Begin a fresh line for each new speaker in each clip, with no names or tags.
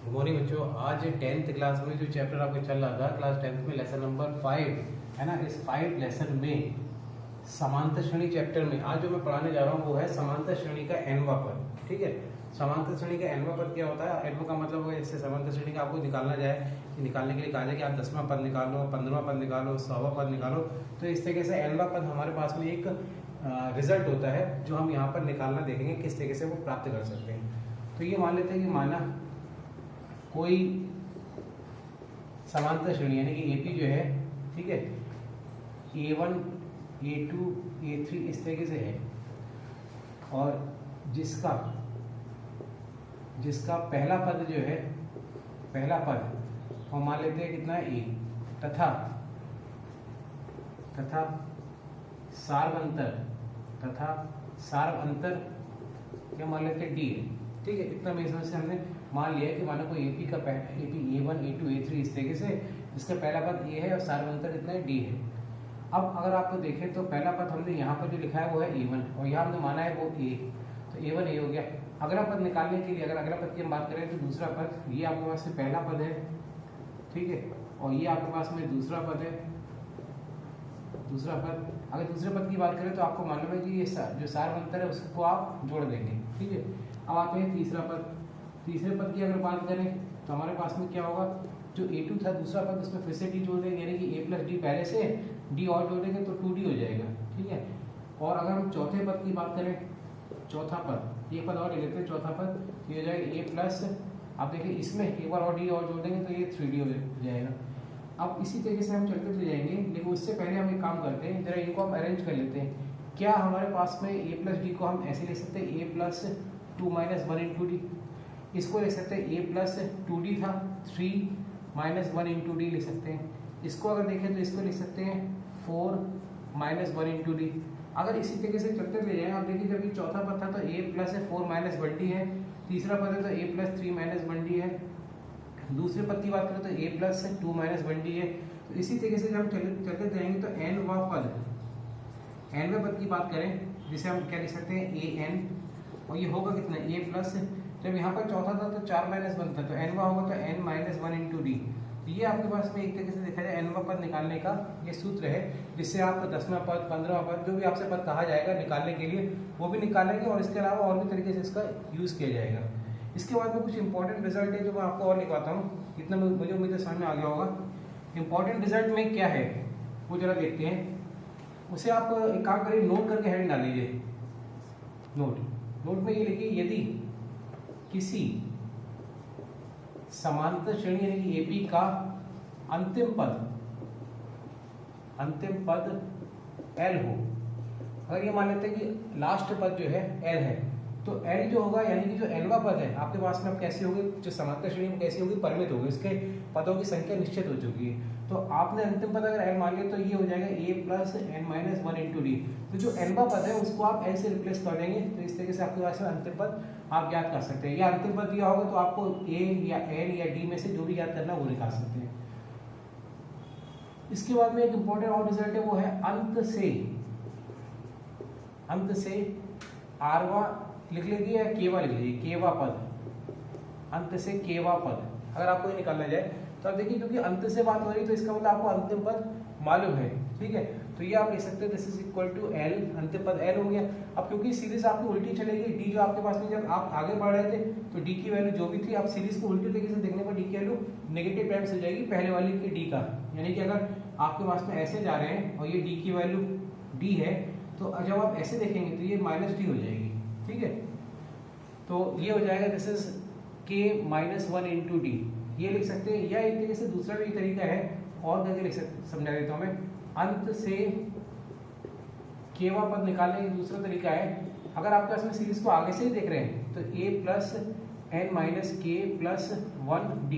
Good morning बच्चों। आज 10th class में जो चैप्टर आपका चल रहा था क्लास 10th में लेसन नंबर 5 है ना, इस 5 लेसन में समांतर श्रेणी चैप्टर में आज जो मैं पढ़ाने जा रहा हूँ वो है समांतर श्रेणी का nवां पद। ठीक है, समांतर श्रेणी का nवां पद क्या होता है? nवां का मतलब होगा जैसे समांतर श्रेणी का आपको निकालना जाए, निकालने के लिए कहा जाए कि आप 10वां पद निकालो, 15वां पद निकालो, 100वां पद निकालो, तो इस तरीके से nवां पद हमारे पास में एक रिजल्ट होता है जो हम यहाँ पर निकालना देखेंगे किस तरीके से वो प्राप्त कर सकते हैं। तो ये मान लेते हैं कि माना कोई समांतर श्रेणी यानी कि एपी जो है, ठीक है, A1 A2 A3 इस तरीके से है और जिसका पहला पद जो है, पहला पद हम मान लेते हैं कितना है A, तथा सार्व अंतर क्या मान लेते हैं D है। ठीक है, इतना मेरे से हमने मान लिया है कि मानो कोई एपी का एपी A1 A2 A3 इस तरीके से इसका पहला पद A है और सार्वंतर कितना है D है। अब अगर आपको देखें तो पहला पद हमने यहाँ पर जो लिखा है वो है A1 और यहाँ हमने माना है वो A, तो A1 A हो गया। अगला पद निकालने के लिए अगर अगला पद की हम बात करें तो दूसरा पद, ये आपके पास में पहला पद है, ठीक है, और ये आपके पास में दूसरा पद है। दूसरा पद, अगर दूसरे पद की बात करें तो आपको मालूम है कि ये जो सार्वंतर है उसको आप जोड़ देंगे। ठीक है, अब आते हैं तीसरा पद। तीसरे पद की अगर बात करें तो हमारे पास में क्या होगा, जो A2 था दूसरा पद उसमें फिर से D जोड़ देंगे, यानी कि A प्लस D पहले से D और जोड़ेंगे तो 2D हो जाएगा। ठीक है, और अगर हम चौथे पद की बात करें, चौथा पद, एक पद और ले लेते हैं, चौथा पद ये हो जाएगा A प्लस, आप देखिए इसमें एक बार और D और जोड़ देंगे तो ये 3D हो जाएगा। अब इसी तरीके से हम चलते चले जाएंगे, लेकिन उससे पहले हम एक काम करते हैं, जरा इनको हम अरेंज कर लेते हैं। क्या हमारे पास में A प्लस D को हम ऐसे ले सकते हैं, A plus 2 minus 1 into D, इसको ले सकते हैं A प्लस 2D था 3 माइनस 1 इंटू डी लिख सकते हैं। इसको अगर देखें तो इसको लिख सकते हैं 4 माइनस 1 इंटू डी। अगर इसी तरीके से चलते ले जाएं, आप देखिए जब ये चौथा पद था तो A प्लस है 4 माइनस 1D है, तीसरा पद है तो A प्लस 3 माइनस 1D है, दूसरे पद की बात करें तो A प्लस 2 माइनस 1D है। तो इसी तरीके से जब हम चलते जाएंगे तो nवां पद, nवें पद की बात करें जिसे हम क्या लिख सकते हैं AN, और ये होगा कितना A प्लस, जब यहाँ पर चौथा था तो 4 माइनस 1 था तो nवां होगा तो n माइनस 1 इंटू डी। तो ये आपके पास में एक तरीके से देखा जाए nवां पद निकालने का ये सूत्र है, जिससे आप 10वां पद 15वां पद जो भी आपसे पद कहा जाएगा निकालने के लिए वो भी निकालेंगे, और इसके अलावा और भी तरीके से इसका यूज़ किया जाएगा। इसके बाद में कुछ इंपॉर्टेंट रिजल्ट है जो मैं आपको और लिखवाता हूँ, इतना मुझे उम्मीद है समझ में आ गया होगा। इंपॉर्टेंट रिजल्ट में क्या है वो जरा देखते हैं, उसे आप एक काम करिए, नोट करके हेडिंग डाल लीजिए। नोट में ये लिखिए, यदि किसी समांतर श्रेणी यानी कि एपी का अंतिम पद L हो, अगर ये मान लेते हैं कि लास्ट पद जो है L है, तो L जो होगा यानी कि जो nवां पद है आपके पास में अब कैसे होगी, जो समांतर श्रेणी में कैसी होगी, परिमित होगी, इसके पदों की संख्या निश्चित हो चुकी है। तो आपने अंतिम पद अगर L मान लिया तो ये हो जाएगा A plus n minus 1 into D. तो जो nवां पद है उसको आप L से रिप्लेस कर देंगे, तो इस तरीके से आपके पास में अंतिम पद आप ज्ञात कर सकते हैं। या अंतिम पद दिया होगा तो आपको A या N या D में से जो भी ज्ञात करना है वो निकाल सकते हैं। इसके बाद में एक इंपॉर्टेंट और रिजल्ट है, वो है अंत से आरवा लिख लीजिए या केवा लिख लीजिए, केवा पद, अंत से केवा पद अगर आपको ये निकालना जाए तो आप देखिए क्योंकि अंत से बात हो रही है तो इसका मतलब आपको अंतिम पद मालूम है। ठीक है, तो ये आप लिख सकते हैं this is equal to L, अंतिम पद L हो गया। अब क्योंकि सीरीज आपकी उल्टी चलेगी, D जो आपके पास में जब आप आगे बढ़ रहे थे तो D की वैल्यू जो भी थी, आप सीरीज को उल्टी तरीके से देखने पर D की वैल्यू नेगेटिव टाइम्स हो जाएगी पहले वाली के D का, यानी कि अगर आपके पास में ऐसे जा रहे हैं और ये D की वैल्यू D है तो जब आप ऐसे देखेंगे तो ये माइनस D हो जाएगी। ठीक है, तो ये हो जाएगा this is K minus 1 into D, ये लिख सकते हैं। या एक तरीके से दूसरा भी तरीका है और करके लिख सकते, समझा देता हूँ मैं, अंत से केवा पद निकालने का दूसरा तरीका है, अगर आपके पास में सीरीज को आगे से ही देख रहे हैं तो A plus n minus K plus 1D,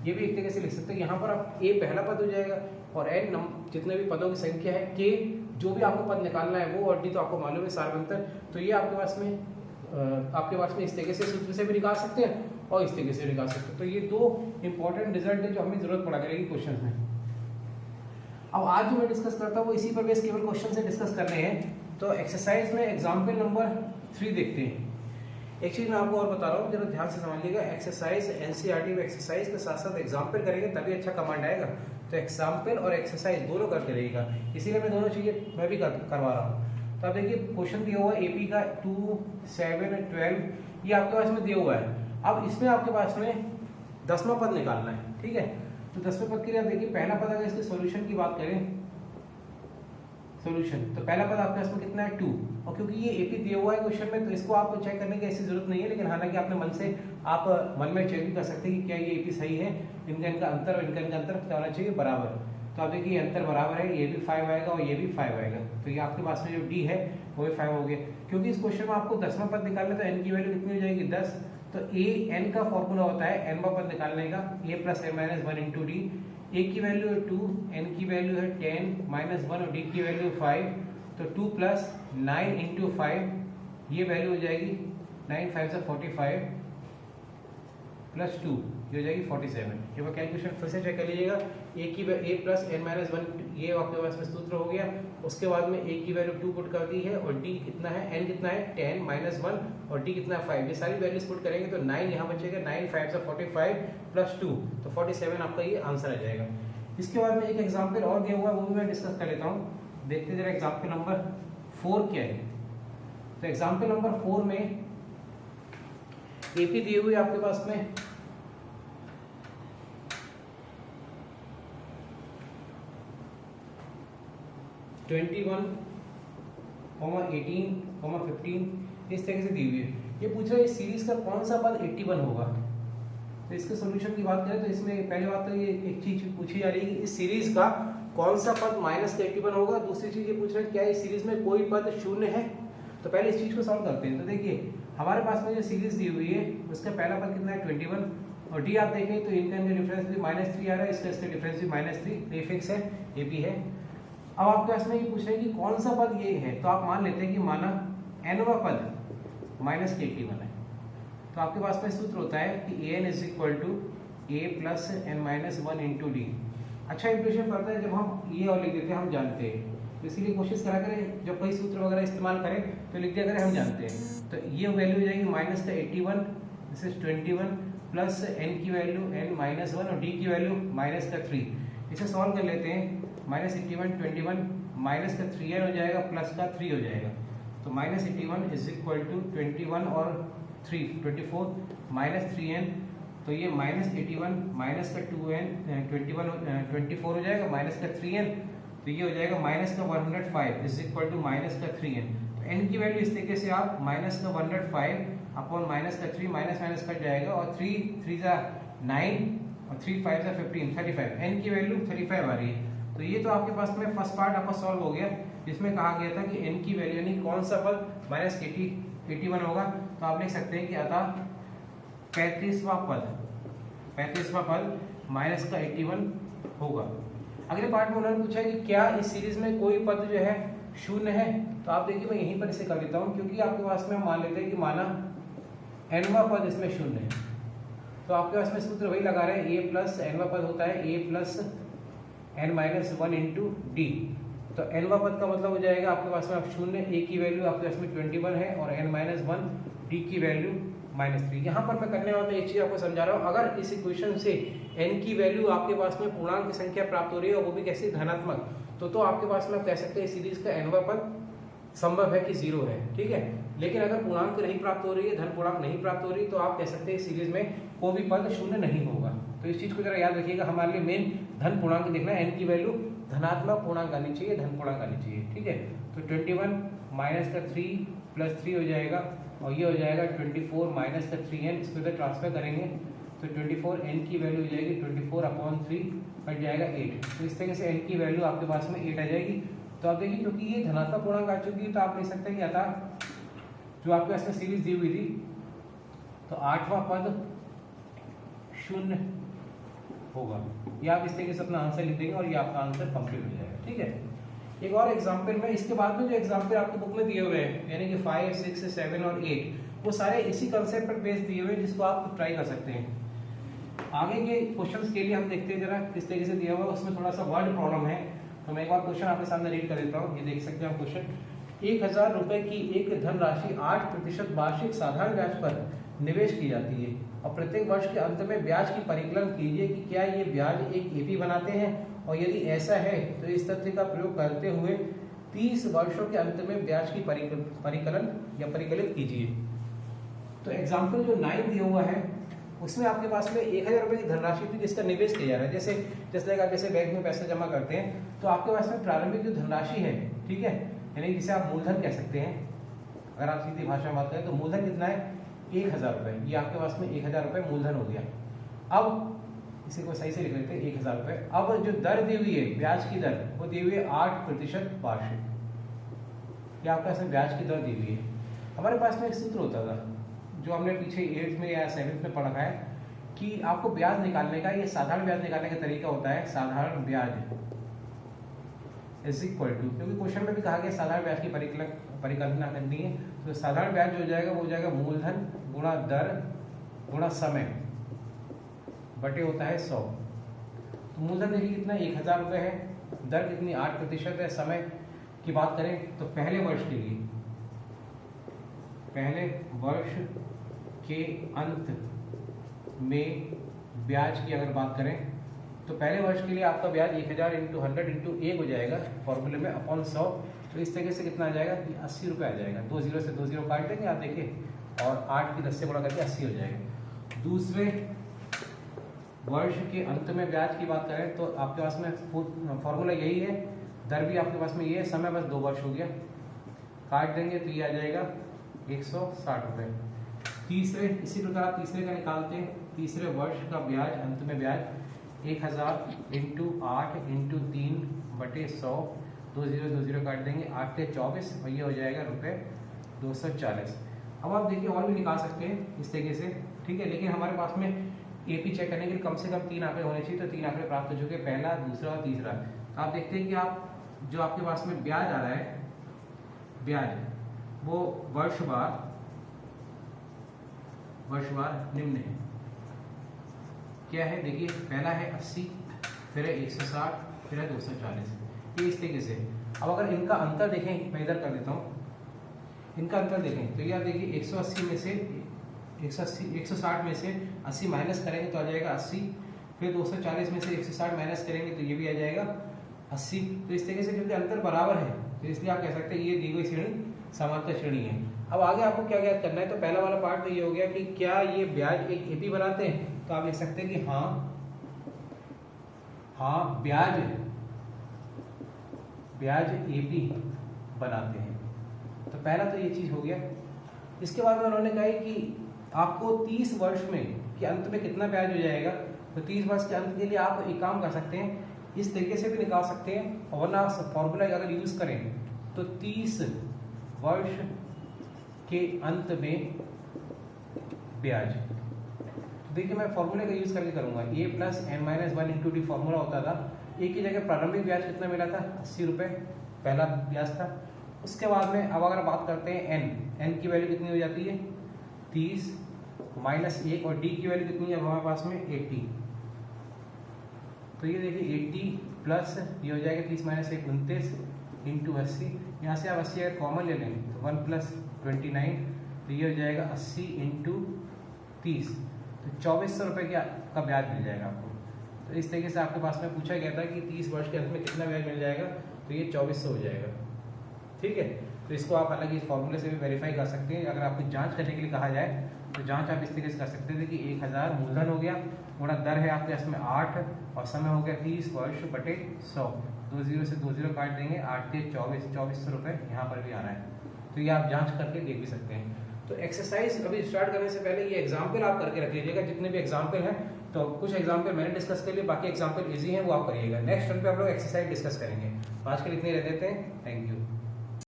ये भी एक तरीके से लिख सकते हैं। यहाँ पर आप A पहला पद हो जाएगा और n जितने भी पदों की संख्या है, K जो भी आपको पद निकालना है वो, और D तो आपको मालूम है सार्वंतर, तो ये आपके पास में इस तरीके से सूत्र से भी निकाल सकते हैं और इस तरीके से निकाल सकते हैं। तो ये दो इंपॉर्टेंट रिजल्ट है जो हमें जरूरत पड़ा करेगी क्वेश्चन में। अब आज जो मैं डिस्कस करता हूँ वो इसी पर बेस केवल क्वेश्चन से डिस्कस करने हैं। तो एक्सरसाइज में एग्जाम्पल नंबर 3 देखते हैं। एक चीज मैं आपको और बता रहा हूँ, जरा ध्यान से समझिएगा, एक्सरसाइज एनसीईआरटी में एक्सरसाइज के साथ साथ एग्जाम्पल करेंगे तभी अच्छा कमांड आएगा। तो एग्जाम्पल और एक्सरसाइज दोनों करके रहेगा, इसीलिए मैं दोनों चीजें मैं भी करवा रहा हूँ। तो आप देखिए क्वेश्चन दिया हुआ है एपी का 2, 7, 12, ये आपके पास में दिया हुआ है। अब इसमें आपके पास में 10वां पद निकालना है, ठीक है। तो 10वें पद के लिए आप देखिए पहला पद अगर इसके सॉल्यूशन की बात करें, सॉल्यूशन, तो पहला पद आपके पास में कितना है 2, और क्योंकि ये एपी दिया हुआ है क्वेश्चन में तो इसको आपको चेक करने की ऐसी जरूरत नहीं है, लेकिन हालांकि आपने मन से आप मन में चेक भी कर सकते हैं कि क्या ये एपी सही है, इनका अंतर और इनका अंतर क्या होना चाहिए, बराबर। तो आप देखिए अंतर बराबर है, ये भी 5 आएगा और ये भी 5 आएगा, तो ये आपके पास में जो डी है वो भी 5 हो गया। क्योंकि इस क्वेश्चन में आपको 10वां पद निकालना तो एन की वैल्यू कितनी हो जाएगी 10, तो ए एन का फॉर्मूला होता है एनवां पद निकालने का A plus N minus 1 into D. A की वैल्यू है 2, एन की वैल्यू है 10 माइनस 1 और डी की वैल्यू 5, तो 2 प्लस 9 इंटू 5, ये वैल्यू हो जाएगी 9 5 से 45 प्लस 2, ये हो जाएगी 47। ये वो कैलकुलेशन फिर से चेक कर लीजिएगा, ए प्लस एन माइनस 1 ये आपके पास में सूत्र हो गया। उसके बाद में ए की वैल्यू 2 पुट कर दी है और डी कितना है, एन कितना है 10 माइनस 1 और डी कितना है 5, ये सारी वैल्यूज पुट करेंगे तो 9 यहाँ बचेगा, 9 5 से 45 प्लस 2, तो 47 आपका ये आंसर आ जाएगा। इसके बाद में एक एग्जाम्पल और दिया हुआ है, वो भी मैं डिस्कस कर लेता हूँ। देखते जरा एग्जाम्पल नंबर 4 क्या है। तो एग्जाम्पल नंबर 4 में एपी दिए हुए आपके पास में 21, 18, 15 इस तरह से दी हुई है। ये पूछ रहा है इस सीरीज का कौन सा पद 81 होगा। तो इसके सॉल्यूशन की बात करें तो इसमें पहले बात तो ये एक चीज पूछी जा रही है कि इस सीरीज का कौन सा पद माइनस का 81 होगा। दूसरी चीज ये पूछ रहा है क्या इस सीरीज में कोई पद शून्य है। तो पहले इस चीज को सॉल्व करते हैं। तो देखिए हमारे पास में जो सीरीज दी हुई है उसका पहला पद कितना है 21 और डी आप देखें तो इनका डिफरेंस भी -3 आ रहा है, इसका डिफरेंस भी -3, ये फिक्स है, ये भी है। अब आपके पास में ये पूछ रहे हैं कि कौन सा पद ये है, तो आप मान लेते हैं कि माना nवां पद माइनस के 81 है। तो आपके पास में सूत्र होता है कि an is equal to A plus N minus 1 into D. अच्छा इंप्रेशन पड़ता है जब हम ये और लिख देते हैं, हम जानते हैं, तो इसीलिए कोशिश करा करें जब कोई सूत्र वगैरह इस्तेमाल करें तो लिख दिया करें हम जानते हैं। तो ये वैल्यू हो जाएगी माइनस का 81, दिस इज 21 प्लस एन की वैल्यू n माइनस 1 और डी की वैल्यू माइनस का 3। इसे सॉल्व कर लेते हैं, -81 21 माइनस का 3n हो जाएगा प्लस का 3 हो जाएगा। तो -81 इज इक्वल टू 21 और 3 24 माइनस 3n, तो ये -81 माइनस का 2n 24 हो जाएगा माइनस का 3n, तो ये हो जाएगा माइनस का 105 इज इक्वल टू माइनस का 3n। तो n की वैल्यू इस तरीके से आप माइनस का 105 अपॉन माइनस का 3 माइनस माइनस कट जाएगा और 3 3 जा 9 और 3 5 जा 15 35, n की वैल्यू 35 आ रही है। तो ये तो आपके पास में फर्स्ट पार्ट आपका सॉल्व हो गया, जिसमें कहा गया था कि n की वैल्यू यानी कौन सा पद माइनस 81 होगा। तो आप लिख सकते हैं कि अतः 35वां पद माइनस का 81 होगा। अगले पार्ट में उन्होंने पूछा कि क्या इस सीरीज में कोई पद जो है शून्य है। तो आप देखिए मैं यहीं पर इसे कर लेता हूँ, क्योंकि आपके पास में हम मान लेते हैं कि माना nवां पद इसमें शून्य है, तो आपके पास में सूत्र वही लगा रहे हैं, a प्लस nवां पद होता है a plus n minus 1 into D. तो nवां पद का मतलब हो जाएगा आपके पास में अब शून्य, a की वैल्यू आपके पास में 21 है और n माइनस 1, डी की वैल्यू -3। यहाँ पर मैं करने वाला एक चीज आपको समझा रहा हूँ, अगर इस इक्वेशन से n की वैल्यू आपके पास में पूर्णांक की संख्या प्राप्त हो रही है और वो भी कैसी धनात्मक, तो आपके पास में आप कह सकते हैं सीरीज का nवां पद संभव है कि 0 है, ठीक है। लेकिन अगर पूर्णांक नहीं प्राप्त हो रही है, धन पूर्णांक नहीं प्राप्त हो रही, तो आप कह सकते हैं सीरीज में कोई भी पद शून्य नहीं होगा। तो इस चीज को जरा याद रखिएगा, हमारे लिए मेन धन पूर्णांक देखना है, n की वैल्यू धनात्मक पूर्णांक आनी चाहिए, धन पूर्णांक आनी चाहिए, ठीक है। तो 21 माइनस का 3 प्लस 3 हो जाएगा और ये हो जाएगा 24 माइनस का 3n, इसको इधर ट्रांसफर करेंगे तो 24 n की वैल्यू हो जाएगी 24/3 कट जाएगा 8। तो इस तरीके से n की वैल्यlaw आपके पास में 8 आ जाएगी। तो आप देखिए क्योंकि ये धनात्मक पूर्णांक आ चुकी है, तो आप लिख सकते हैं कि अतः जो आपके पास में सीरीज दी हुई थी, तो 8वां पद शून्य होगा। ये आप इस तरीके से अपना आंसर लिख देंगे और ये आपका आंसर कंप्लीट हो जाएगा, ठीक है। एक और एग्जाम्पल में, इसके बाद में जो एग्जाम्पल आपके बुक में दिए हुए हैं यानी कि 5, 6, 7 और 8, वो सारे इसी कंसेप्ट पर बेस दिए हुए हैं, जिसको आप ट्राई कर सकते हैं। आगे के क्वेश्चंस के लिए हम देखते हैं जरा किस तरीके से दिया हुआ है, उसमें थोड़ा सा वर्ड प्रॉब्लम है, तो मैं एक बार क्वेश्चन आपके सामने रीड कर देता हूँ। ये देख सकते हैं आप क्वेश्चन, 1000 रुपए की एक धनराशि 8% वार्षिक साधारण ब्याज पर निवेश की जाती है और प्रत्येक वर्ष के अंत में ब्याज की परिकलन कीजिए कि क्या ये ब्याज एक एपी बनाते हैं, और यदि ऐसा है तो इस तथ्य का प्रयोग करते हुए 30 वर्षों के अंत में ब्याज की परिकलन या परिकलित कीजिए। तो एग्जाम्पल जो 9 दिया हुआ है उसमें आपके पास में 1000 रुपए की धनराशि थी जिसका निवेश किया जा रहा है। जैसे आप जैसे बैंक में पैसे जमा करते हैं तो आपके पास में प्रारंभिक जो धनराशि है, ठीक है, यानी जिसे आप मूलधन कह सकते हैं, अगर आप सीधी भाषा में बात करें तो मूलधन कितना है 1000 रुपए, ये आपके पास में 1000 रुपए मूलधन हो गया। अब इसी को सही से लिख लेते हैं 1000 रुपए। अब जो दर दी हुई है ब्याज की दर वो दी हुई है 8% वार्षिक, ये आपके पास में ब्याज की दर दी हुई है। हमारे पास में एक सूत्र होता था जो हमने पीछे 8th में या 7th में पढ़ा है कि आपको ब्याज निकालने का, ये साधारण ब्याज निकालने का तरीका होता है साधारण ब्याज इज इक्वल टू, क्योंकि क्वेश्चन में भी कहा गया साधारण ब्याज की परिकल्पना करनी है, तो साधारण ब्याज जो हो जाएगा वो हो जाएगा मूलधन गुणा दर गुणा समय बटे होता है 100। तो मूलधन देखिए कितना 1000 रुपए है, दर कितनी 8% है, समय की बात करें तो पहले वर्ष के लिए, पहले वर्ष के अंत में ब्याज की अगर बात करें तो पहले वर्ष के लिए आपका ब्याज 1000 इंटू 100 इंटू 1 हो जाएगा फॉर्मूले में अपॉन 100। तो इस तरीके से कितना आ जाएगा कि 80 रुपये आ जाएगा। 2 0 से 2 0 काट देंगे आप देखिए, और 8 की 10 से गुणा करके 80 हो जाएगा। दूसरे वर्ष के अंत में ब्याज की बात करें तो आपके पास में फॉर्मूला यही है, दर भी आपके पास में ये है, समय बस 2 वर्ष हो गया, काट देंगे तो ये आ जाएगा 160 रुपये। तीसरे इसी प्रकार तीसरे का निकालते हैं, तीसरे वर्ष का ब्याज अंत में ब्याज 1000 इंटू 8 इंटू 3 बटे 100, 2 0 2 0 काट देंगे, 8 के 24 और ये हो जाएगा रुपये 240। अब आप देखिए और भी निकाल सकते हैं इस तरीके से, ठीक है, लेकिन हमारे पास में एपी चेक करने के लिए कम से कम 3 आंकड़े होने चाहिए, तो 3 आंकड़े प्राप्त हो चुके, पहला, दूसरा और तीसरा। तो आप देखते हैं कि आप जो आपके पास में ब्याज आ रहा है, ब्याज वो वर्षवार निम्न है। क्या है देखिए, पहला है 80, फिर है 160, फिर है 240, ये इस तरीके से। अब अगर इनका अंतर देखें, मैं इधर कर देता हूँ, इनका अंतर देखें तो ये आप देखिए 180 में से 160 में से 80 माइनस करेंगे तो आ जाएगा 80, फिर 240 में से 160 माइनस करेंगे तो ये भी आ जाएगा 80। तो इस तरीके से क्योंकि अंतर बराबर है तो इसलिए आप कह सकते हैं ये दी गई श्रेणी समांतर श्रेणी है। अब आगे आपको क्या ज्ञात करना है, तो पहला वाला पार्ट तो ये हो गया कि क्या ये ब्याज एक एपी बनाते हैं, तो आप लिख सकते हैं कि हाँ ब्याज एपी बनाते हैं। तो पहला तो ये चीज हो गया। इसके बाद में उन्होंने कहा कि आपको 30 वर्ष में के अंत में कितना ब्याज हो जाएगा, तो 30 वर्ष के अंत के लिए आप एक काम कर सकते हैं, इस तरीके से भी निकाल सकते हैं, और वरना फॉर्मूला अगर यूज करें तो 30 वर्ष के अंत में ब्याज, देखिए मैं फॉर्मूले का यूज करके करूंगा, a plus N minus 1 into D formula होता था। एक की जगह प्रारंभिक ब्याज कितना मिला था 80 रुपये पहला ब्याज था। उसके बाद में अब अगर बात करते हैं n की वैल्यू कितनी हो जाती है 30 माइनस 1, और d की वैल्यू कितनी है हमारे पास में 80। तो ये देखिए 80 प्लस ये हो जाएगा 30 माइनस 1 29 इंटू 80, यहाँ से आप 80 अगर कॉमन ले लें तो 1 प्लस 29, तो ये हो जाएगा 80 इंटू 30, तो 2400 रुपये का ब्याज मिल जाएगा आपको। तो इस तरीके से आपके पास में पूछा गया था कि 30 वर्ष के अंत में कितना ब्याज मिल जाएगा, तो ये 2400 हो जाएगा, ठीक है। तो इसको आप अलग इस फॉर्मूले से भी वेरीफाई कर सकते हैं। अगर आपको जांच करने के लिए कहा जाए तो जांच आप इस तरीके से कर सकते थे कि 1000 मूलधन हो गया, गुणा दर है आपके इसमें 8 और समय हो गया 30 वर्ष बटे 100, 2 0 से 2 0 काट देंगे, 8 के 2400 रुपये यहाँ पर भी आना है। तो ये आप जांच करके देख भी सकते हैं। तो एक्सरसाइज अभी स्टार्ट करने से पहले ये एग्जाम्पल आप करके रख लीजिएगा, जितने भी एग्जाम्पल हैं। तो कुछ एग्जाम्पल मैंने डिस्कस कर लिए, बाकी एग्जाम्पल इजी हैं वो आप करिएगा। नेक्स्ट टर्न पे हम लोग एक्सरसाइज डिस्कस करेंगे। आज के लिए इतने रह देते हैं, थैंक यू।